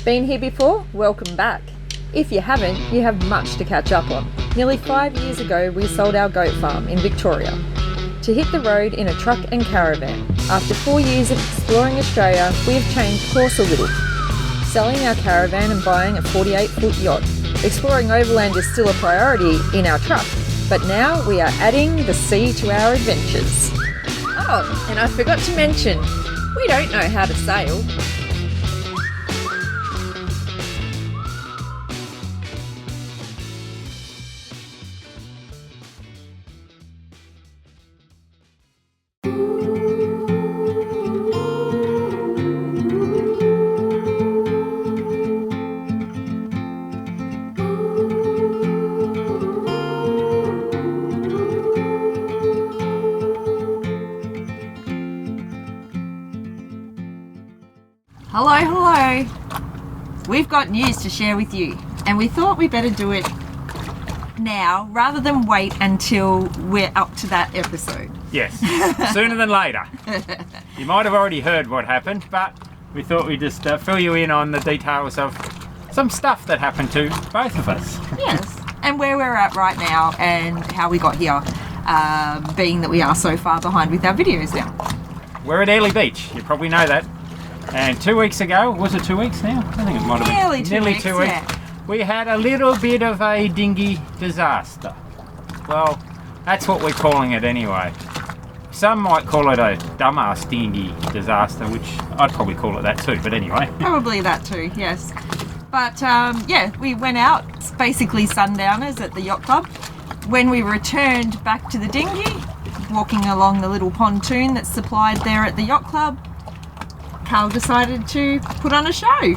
Been here before? Welcome back. If you haven't, you have much to catch up on. Nearly 5 years ago, we sold our goat farm in Victoria to hit the road in a truck and caravan. After 4 years of exploring Australia, we have changed course a little, selling our caravan and buying a 48-foot yacht. Exploring overland is still a priority in our truck, but now we are adding the sea to our adventures. Oh, and I forgot to mention, we don't know how to sail. Hello. We've got news to share with you, and we thought we better do it now rather than wait until we're up to that episode. Yes, sooner than later. You might have already heard what happened, but we thought we'd just fill you in on the details of some stuff that happened to both of us. Yes, and where we're at right now and how we got here, being that we are so far behind with our videos now. We're at Airlie Beach, you probably know that. And 2 weeks ago, was it 2 weeks now? I think it might have been. Nearly two weeks. Yeah. We had a little bit of a dinghy disaster. Well, that's what we're calling it anyway. Some might call it a dumbass dinghy disaster, which I'd probably call it that too, but anyway. Probably that too, yes. But we went out, it's basically sundowners at the yacht club. When we returned back to the dinghy, walking along the little pontoon that's supplied there at the yacht club, Carl decided to put on a show.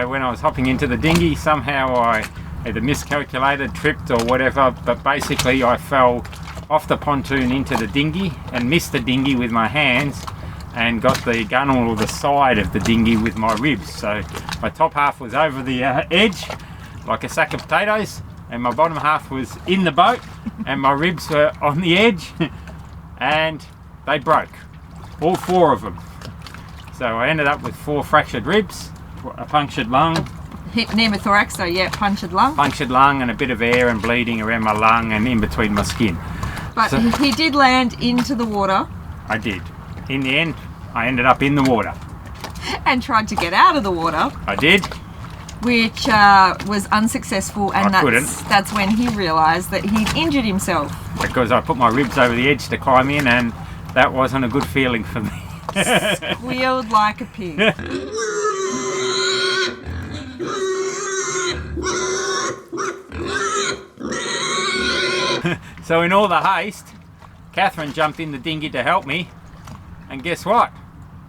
When I was hopping into the dinghy, somehow I either miscalculated, tripped or whatever, but basically I fell off the pontoon into the dinghy and missed the dinghy with my hands and got the gunnel or the side of the dinghy with my ribs. So my top half was over the edge like a sack of potatoes, and my bottom half was in the boat and my ribs were on the edge and they broke, all four of them. So I ended up with 4 fractured ribs, a punctured lung. Pneumothorax, so yeah, punctured lung. Punctured lung and a bit of air and bleeding around my lung and in between my skin. But so, he did land into the water. I did. In the end, I ended up in the water. And tried to get out of the water. I did. Which was unsuccessful, and that's when he realised that he'd injured himself. Because I put my ribs over the edge to climb in, and that wasn't a good feeling for me. Squealed like a pig. So in all the haste, Catherine jumped in the dinghy to help me, and guess what?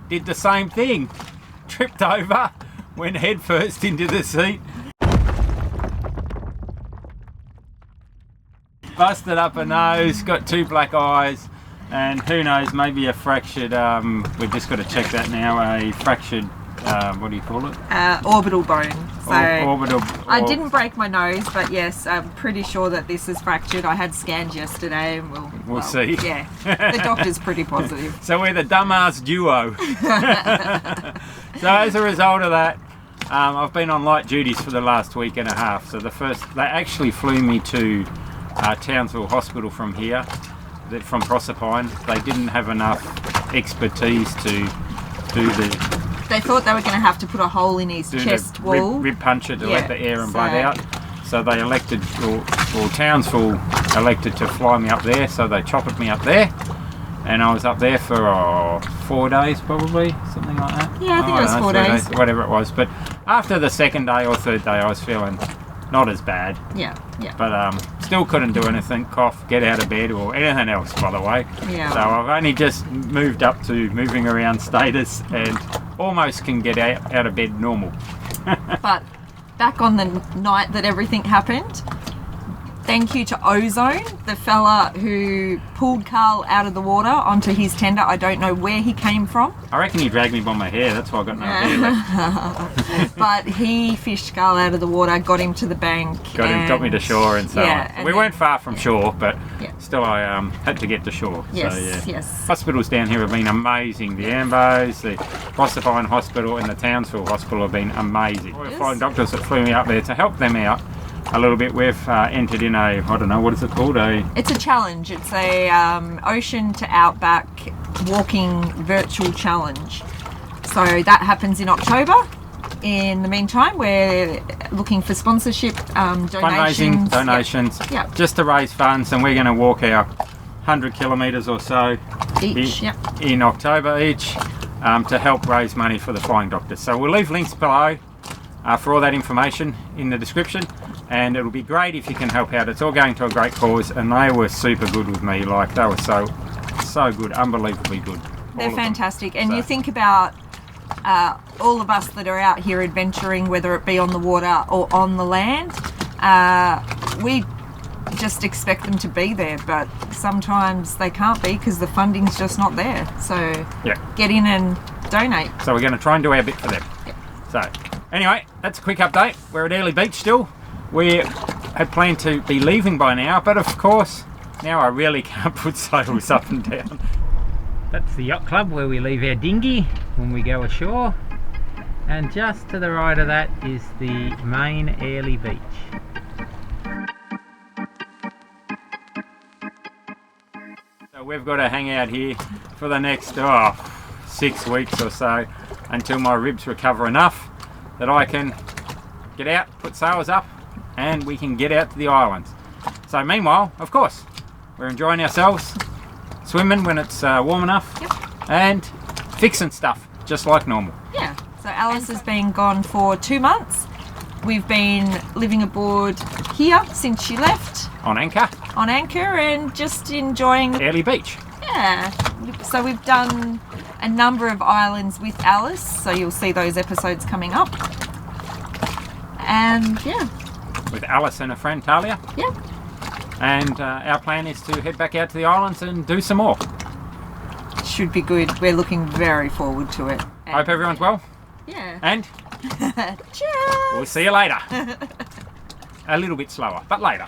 Did the same thing. Tripped over, went head first into the seat, busted up her nose, got 2 black eyes, and who knows, maybe a fractured, we've just got to check that now, a fractured, what do you call it? Orbital bone. So I orbital. didn't break my nose, but yes, I'm pretty sure that this is fractured. I had scans yesterday, and we'll see. Yeah, the doctor's pretty positive. So we're the dumbass duo. So as a result of that, I've been on light duties for the last week and a half. So they actually flew me to Townsville Hospital from here. From Proserpine. They didn't have enough expertise to do the... They thought they were going to have to put a hole in his chest wall. Rib puncher to let the air and blood out. So they elected, or Townsville elected to fly me up there, so they chopped me up there. And I was up there for 4 days probably, something like that. Yeah, I think it was 4 days. Whatever it was. But after the second day or third day, I was feeling not as bad. Yeah. But still couldn't do anything, cough, get out of bed or anything else, by the way. Yeah. So I've only just moved up to moving around status and almost can get out of bed normal. But back on the night that everything happened, thank you to Ozone, the fella who pulled Carl out of the water onto his tender. I don't know where he came from. I reckon he dragged me by my hair, that's why I got no hair left. But he fished Carl out of the water, got him to the bank. Got me to shore and so on. We weren't far from shore, but still I had to get to shore. Yes, so, yeah. yes. Hospitals down here have been amazing. The Ambos, the Proserpine Hospital and the Townsville Hospital have been amazing. Yes. Flying doctors that flew me up there to help them out a little bit. We've entered in a, I don't know, what is it called? It's a challenge. It's a ocean to outback walking virtual challenge. So that happens in October. In the meantime, we're looking for sponsorship, Fundraising, donations, Yep. just to raise funds, and we're going to walk our 100 kilometres or so Each, yep. in October each to help raise money for the Flying Doctors. So we'll leave links below for all that information in the description, and it'll be great if you can help out. It's all going to a great cause, and they were super good with me. Like, they were so good, unbelievably good. They're All of them. fantastic. And So- you think about all of us that are out here adventuring, whether it be on the water or on the land, we just expect them to be there, but sometimes they can't be because the funding's just not there. So Yeah. get in and donate. So we're going to try and do our bit for them. Yep. So anyway, that's a quick update. We're at Airlie Beach still. We had planned to be leaving by now, but of course now I really can't put sails up and down. That's the yacht club where we leave our dinghy when we go ashore, and just to the right of that is the main Airlie Beach. So we've got to hang out here for the next 6 weeks or so until my ribs recover enough that I can get out, put sails up, and we can get out to the islands. So meanwhile, of course, we're enjoying ourselves, swimming when it's warm enough, and fixing stuff just like normal. Yeah. So Alice has been gone for 2 months. We've been living aboard here since she left On anchor, on anchor and just enjoying the Airlie Beach. Yeah, so we've done a number of islands with Alice, so you'll see those episodes coming up. And yeah, With Alice and a friend Talia. yeah, And our plan is to head back out to the islands and do some more. should be good. We're looking very forward to it. And, Hope everyone's well, yeah. and Cheers! we'll see you later. A little bit slower, but later.